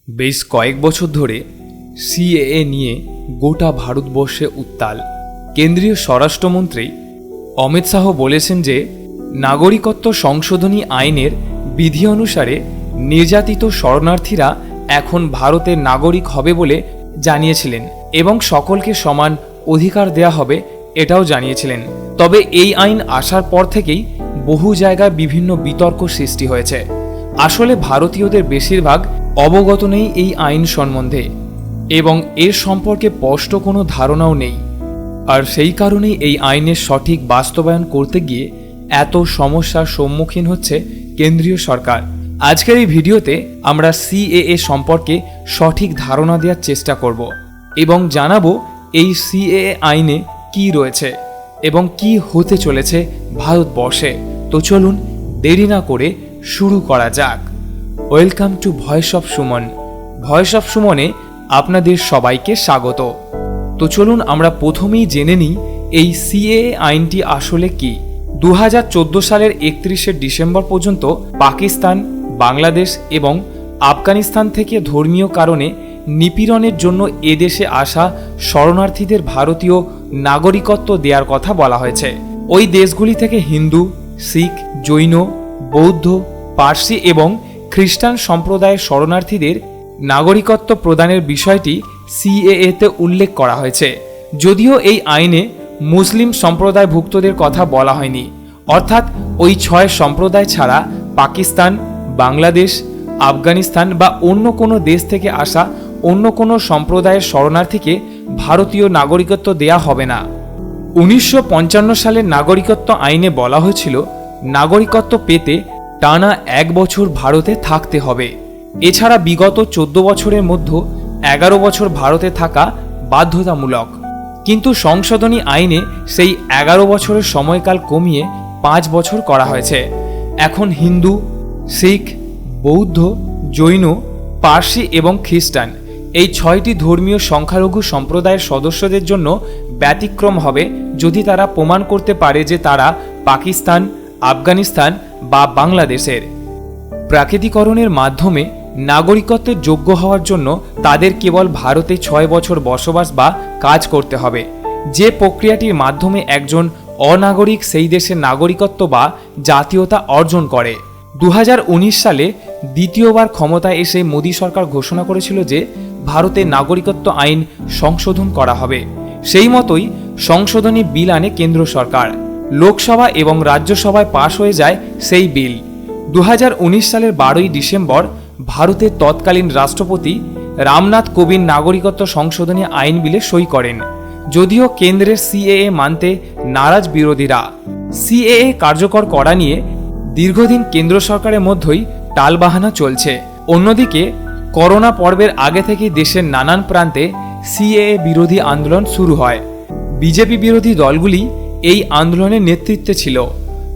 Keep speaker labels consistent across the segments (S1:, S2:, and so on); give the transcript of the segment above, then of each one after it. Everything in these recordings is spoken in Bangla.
S1: বেশ কয়েক বছর ধরে সিএএ নিয়ে গোটা ভারতবর্ষে উত্তাল। কেন্দ্রীয় স্বরাষ্ট্রমন্ত্রী অমিত শাহ বলেছেন যে নাগরিকত্ব সংশোধনী আইনের বিধি অনুসারে নির্যাতিত শরণার্থীরা এখন ভারতের নাগরিক হবে বলে জানিয়েছিলেন এবং সকলকে সমান অধিকার দেয়া হবে এটাও জানিয়েছিলেন। তবে এই আইন আসার পর থেকেই বহু জায়গায় বিভিন্ন বিতর্ক সৃষ্টি হয়েছে। আসলে ভারতীয়দের বেশিরভাগ অবগত নেই এই আইন সম্বন্ধে এবং এর সম্পর্কে স্পষ্ট কোনো ধারণাও নেই। আর সেই কারণেই এই আইনের সঠিক বাস্তবায়ন করতে গিয়ে এত সমস্যার সম্মুখীন হচ্ছে কেন্দ্রীয় সরকার। আজকের এই ভিডিওতে আমরা সিএএ সম্পর্কে সঠিক ধারণা দেওয়ার চেষ্টা করব এবং জানাবো এই সিএএ আইনে কি রয়েছে এবং কি হতে চলেছে ভারতবর্ষে। তো চলুন দেরি না করে শুরু করা যাক। Welcome to voice of Suman. Voice of সুমনে আপনাদের সবাইকে স্বাগত। তো চলুন আমরা প্রথমেই জেনে নিই এই সিএএ আইনটি আসলে কি। 2014 সালের 31শে ডিসেম্বর পর্যন্ত পাকিস্তান, বাংলাদেশ এবং আফগানিস্তান থেকে ধর্মীয় কারণে নিপীড়নের জন্য এদেশে আসা শরণার্থীদের ভারতীয় নাগরিকত্ব দেওয়ার কথা বলা হয়েছে। ওই দেশগুলি থেকে হিন্দু, শিখ, জৈন, বৌদ্ধ, পার্সি এবং খ্রিস্টান সম্প্রদায়ের শরণার্থীদের নাগরিকত্ব প্রদানের বিষয়টি সিএএতে উল্লেখ করা হয়েছে। যদিও এই আইনে মুসলিম সম্প্রদায়ভুক্তদের কথা বলা হয়নি, অর্থাৎ ওই 6 সম্প্রদায় ছাড়া পাকিস্তান, বাংলাদেশ, আফগানিস্তান বা অন্য কোনো দেশ থেকে আসা অন্য কোনো সম্প্রদায়ের শরণার্থীকে ভারতীয় নাগরিকত্ব দেয়া হবে না। 1955 সালের নাগরিকত্ব আইনে বলা হয়েছিল নাগরিকত্ব পেতে টানা 1 বছর ভারতে থাকতে হবে। এছাড়া বিগত 14 বছরের মধ্যে 11 বছর ভারতে থাকা বাধ্যতামূলক। কিন্তু সংশোধনী আইনে সেই 11 বছরের সময়কাল কমিয়ে 5 বছর করা হয়েছে। এখন হিন্দু, শিখ, বৌদ্ধ, জৈন, পার্সি এবং খ্রিস্টান এই 6টি ধর্মীয় সংখ্যালঘু সম্প্রদায়ের সদস্যদের জন্য ব্যতিক্রম হবে যদি তারা প্রমাণ করতে পারে যে তারা পাকিস্তান, আফগানিস্তান বা বাংলাদেশের। প্রাকৃতিকরণের মাধ্যমে নাগরিকত্বের যোগ্য হওয়ার জন্য তাদের কেবল ভারতে 6 বছর বসবাস বা কাজ করতে হবে। যে প্রক্রিয়াটির মাধ্যমে একজন অনাগরিক সেই দেশের নাগরিকত্ব বা জাতীয়তা অর্জন করে। 2019 সালে দ্বিতীয়বার ক্ষমতায় এসে মোদী সরকার ঘোষণা করেছিল যে ভারতের নাগরিকত্ব আইন সংশোধন করা হবে। সেই মতোই সংশোধনী বিল আনে কেন্দ্র সরকার। লোকসভা এবং রাজ্যসভায় পাশ হয়ে যায় সেই বিল। 2019 সালের 12ই ডিসেম্বর ভারতের তৎকালীন রাষ্ট্রপতি রামনাথ কোবিন্দ নাগরিকত্ব সংশোধনী আইন বিলে সই করেন। যদিও কেন্দ্রের সিএএ মানতে নারাজ বিরোধীরা। সিএএ কার্যকর করা নিয়ে দীর্ঘদিন কেন্দ্র সরকারের মধ্যেই টালবাহানা চলছে। অন্যদিকে করোনা পর্বের আগে থেকেই দেশের নানান প্রান্তে সিএএ বিরোধী আন্দোলন শুরু হয়। বিজেপি বিরোধী দলগুলি এই আন্দোলনের নেতৃত্বে ছিল।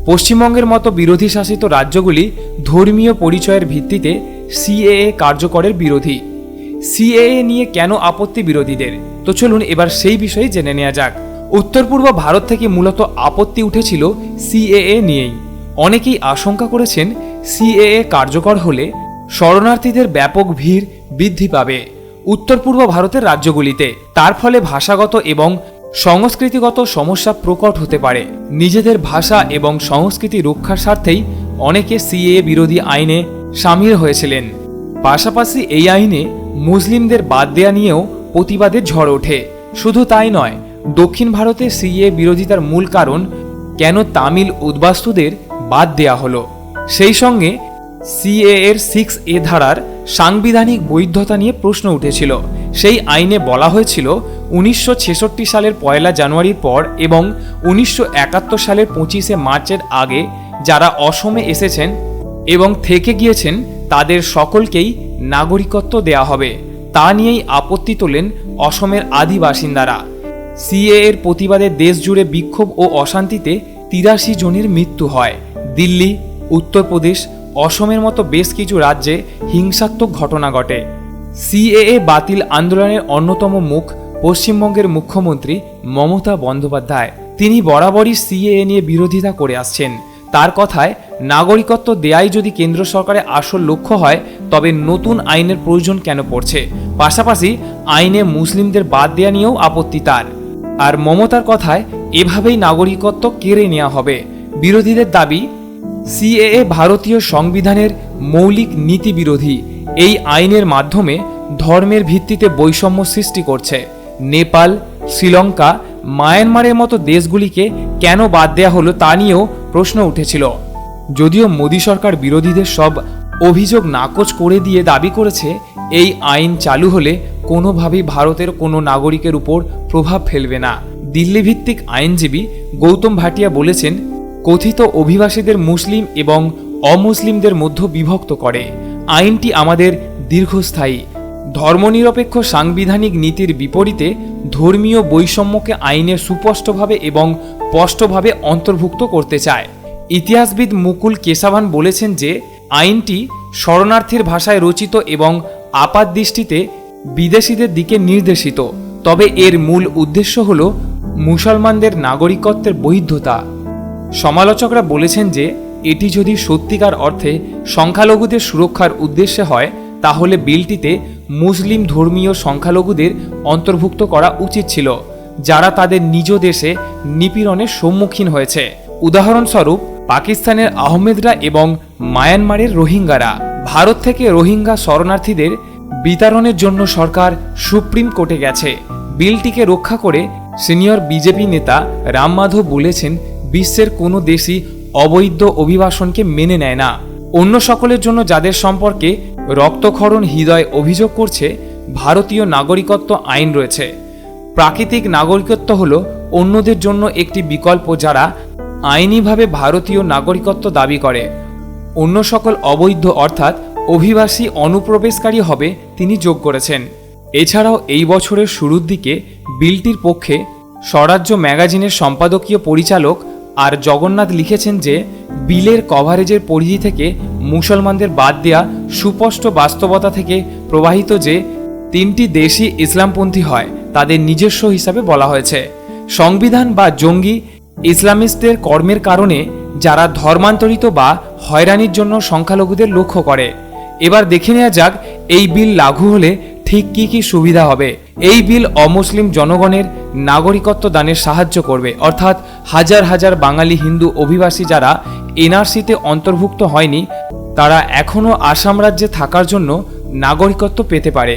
S1: পশ্চিমবঙ্গের মতো বিরোধী শাসিত রাজ্যগুলি ধর্মীয় পরিচয়ের ভিত্তিতে সিএএ কার্যকরের বিরোধী। সিএএ নিয়ে কেন আপত্তি বিরোধীদের? তো চলুন এবার সেই বিষয়ে জেনে নেওয়া যাক। উত্তর পূর্ব ভারত থেকে মূলত আপত্তি উঠেছিল সিএএ নিয়েই। অনেকেই আশঙ্কা করেছেন সিএএ কার্যকর হলে শরণার্থীদের ব্যাপক ভিড় বৃদ্ধি পাবে উত্তর পূর্ব ভারতের রাজ্যগুলিতে। তার ফলে ভাষাগত এবং সংস্কৃতিগত সমস্যা প্রকট হতে পারে। নিজেদের ভাষা এবং সংস্কৃতি রক্ষার স্বার্থেই অনেকে সিএএ বিরোধী আইনে সামিল হয়েছিলেন। পাশাপাশি এই আইনে মুসলিমদের বাদ দেয়া নিয়েও প্রতিবাদের ঝড় ওঠে। শুধু তাই নয়, দক্ষিণ ভারতে সিএএ বিরোধিতার মূল কারণ কেন তামিল উদ্বাস্তুদের বাদ দেয়া হলো। সেই সঙ্গে সিএএর 6A ধারার সাংবিধানিক বৈধতা নিয়ে প্রশ্ন উঠেছিল। সেই আইনে বলা হয়েছিল 1966 সালের 1 জানুয়ারির পর এবং 1971 সালের 25শে মার্চের আগে যারা অসমে এসেছেন এবং থেকে গিয়েছেন তাদের সকলকেই নাগরিকত্ব দেয়া হবে। তা নিয়েই আপত্তি তোলেন অসমের আদি বাসিন্দারা। সিএএর প্রতিবাদে দেশ জুড়ে বিক্ষোভ ও অশান্তিতে 83 জনের মৃত্যু হয়। দিল্লি, উত্তরপ্রদেশ, অসমের মতো বেশ কিছু রাজ্যে হিংসাত্মক ঘটনা ঘটে। সিএএ বাতিল আন্দোলনের অন্যতম মুখ পশ্চিমবঙ্গের মুখ্যমন্ত্রী মমতা বন্দ্যোপাধ্যায়। তিনি বরাবরই সিএএ নিয়ে বিরোধিতা করে আসছেন। তার কথায় নাগরিকত্ব দেয়াই যদি কেন্দ্র সরকারের আসল লক্ষ্য হয় তবে নতুন আইনের প্রয়োজন কেন পড়ছে? পাশাপাশি আইনে মুসলিমদের বাদ দেওয়া নিয়েও আপত্তি তার। আর মমতার কথায় এভাবেই নাগরিকত্ব কেড়ে নেওয়া হবে। বিরোধীদের দাবি, সিএএ ভারতীয় সংবিধানের মৌলিক নীতি বিরোধী। এই আইনের মাধ্যমে ধর্মের ভিত্তিতে বৈষম্য সৃষ্টি করছে। নেপাল, শ্রীলঙ্কা, মায়ানমারের মতো দেশগুলিকে কেন বাদ দেওয়া হলো তা নিয়েও প্রশ্ন উঠেছিল। যদিও মোদী সরকার বিরোধীদের সব অভিযোগ নাকচ করে দিয়ে দাবি করেছে এই আইন চালু হলে কোনোভাবেই ভারতের কোনো নাগরিকের উপর প্রভাব ফেলবে না। দিল্লি ভিত্তিক আইনজীবী গৌতম ভাটিয়া বলেছেন, কথিত অভিবাসীদের মুসলিম এবং অমুসলিমদের মধ্যে বিভক্ত করে। আইনটি আমাদের দীর্ঘস্থায়ী ধর্মনিরপেক্ষ সাংবিধানিক নীতির বিপরীতে ধর্মীয় বৈষম্যকে আইনে সুস্পষ্টভাবে এবং স্পষ্টভাবে অন্তর্ভুক্ত করতে চায়। ইতিহাসবিদ মুকুল কেশাভান বলেছেন যে আইনটি শরণার্থীর ভাষায় রচিত এবং আপাতদৃষ্টিতে বিদেশিদের দিকে নির্দেশিত, তবে এর মূল উদ্দেশ্য হল মুসলমানদের নাগরিকত্বের বৈধতা। সমালোচকরা বলেছেন যে এটি যদি সত্যিকার অর্থে সংখ্যালঘুদের সুরক্ষার উদ্দেশ্যে হয় তাহলে বিলটিতে মুসলিম ধর্মীয় সংখ্যালঘুদের অন্তর্ভুক্ত করা উচিত ছিল, যারা তাদের নিজ দেশে নিপীড়নের সম্মুখীন হয়েছে। উদাহরণস্বরূপ পাকিস্তানের আহমেদরা এবং মায়ানমারের রোহিঙ্গারা। ভারত থেকে রোহিঙ্গা শরণার্থীদের বিতরণের জন্য সরকার সুপ্রিম কোর্টে গেছে। বিলটিকে রক্ষা করে সিনিয়র বিজেপি নেতা রাম মাধব বলেছেন, বিশ্বের কোনো দেশই অবৈধ অভিবাসনকে মেনে নেয় না। অন্য সকলের জন্য যাদের সম্পর্কে রক্তক্ষরণ হৃদয় অভিযোগ করছে, ভারতীয় নাগরিকত্ব আইন রয়েছে। প্রাকৃতিক নাগরিকত্ব হল অন্যদের জন্য একটি বিকল্প যারা আইনিভাবে ভারতীয় নাগরিকত্ব দাবি করে। অন্য সকল অবৈধ অর্থাৎ অভিবাসী অনুপ্রবেশকারী হবে, তিনি যোগ করেছেন। এছাড়াও এই বছরের শুরুর দিকে বিলটির পক্ষে স্বরাজ্য ম্যাগাজিনের সম্পাদকীয় পরিচালক আর জগন্নাথ লিখেছেন যে বিলের কভারেজের পরিধি থেকে মুসলমানদের বাদ দেয়া সুস্পষ্ট বাস্তবতা থেকে প্রবাহিত যে তিনটি দেশই ইসলামপন্থী হয় তাদের নিজস্ব হিসাবে বলা হয়েছে। সংবিধান বা জঙ্গি ইসলামিস্টদের কর্মের কারণে যারা ধর্মান্তরিত বা হয়রানির জন্য সংখ্যালঘুদের লক্ষ্য করে। এবার দেখে নেওয়া যাক এই বিল লাগু হলে ঠিক কি কি সুবিধা হবে। এই বিল অমুসলিম জনগণের নাগরিকত্ব দানের সাহায্য করবে, অর্থাৎ হাজার হাজার বাঙালি হিন্দু অভিবাসী যারা এনআরসিতে অন্তর্ভুক্ত হয়নি তারা এখনও আসাম রাজ্যে থাকার জন্য নাগরিকত্ব পেতে পারে।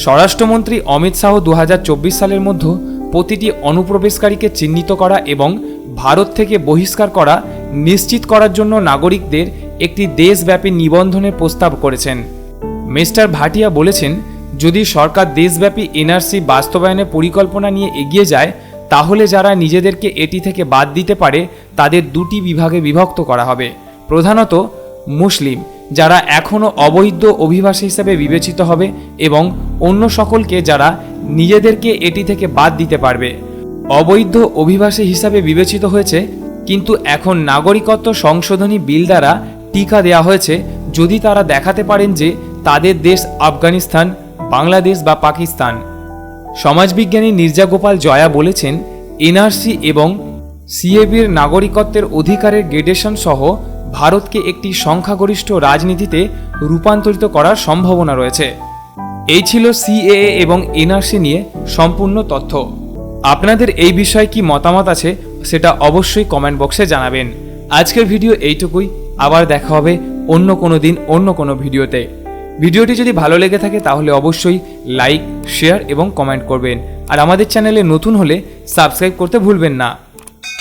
S1: স্বরাষ্ট্রমন্ত্রী অমিত শাহ 2024 সালের মধ্যে প্রতিটি অনুপ্রবেশকারীকে চিহ্নিত করা এবং ভারত থেকে বহিষ্কার করা নিশ্চিত করার জন্য নাগরিকদের একটি দেশব্যাপী নিবন্ধনের প্রস্তাব করেছেন। মিস্টার ভাটিয়া বলেছেন, যদি সরকার দেশব্যাপী এনআরসি বাস্তবায়নের পরিকল্পনা নিয়ে এগিয়ে যায় তাহলে যারা নিজেদেরকে এটি থেকে বাদ দিতে পারে তাদের দুটি বিভাগে বিভক্ত করা হবে। প্রধানত মুসলিম যারা এখনও অবৈধ অভিবাসী হিসেবে বিবেচিত হবে এবং অন্য সকলকে যারা নিজেদেরকে এটি থেকে বাদ দিতে পারবে। অবৈধ অভিবাসী হিসাবে বিবেচিত হয়েছে কিন্তু এখন নাগরিকত্ব সংশোধনী বিল দ্বারা টিকা দেওয়া হয়েছে যদি তারা দেখাতে পারেন যে তাদের দেশ আফগানিস্তান, বাংলাদেশ বা পাকিস্তান। সমাজবিজ্ঞানী নীরজা গোপাল জয়া বলেছেন, এনআরসি এবং সিএবির নাগরিকত্বের অধিকারের গ্রেডেশন সহ ভারতকে একটি সংখ্যাগরিষ্ঠ রাজনীতিতে রূপান্তরিত করার সম্ভাবনা রয়েছে। এই ছিল সিএএ এবং এনআরসি নিয়ে সম্পূর্ণ তথ্য। আপনাদের এই বিষয়ে কি মতামত আছে সেটা অবশ্যই কমেন্ট বক্সে জানাবেন। আজকের ভিডিও এইটুকুই, আবার দেখা হবে অন্য কোনো দিন অন্য কোনো ভিডিওতে। ভিডিওটি যদি ভালো লেগে থাকে তাহলে অবশ্যই লাইক, শেয়ার এবং কমেন্ট করবেন। আর আমাদের চ্যানেলে নতুন হলে সাবস্ক্রাইব করতে ভুলবেন না।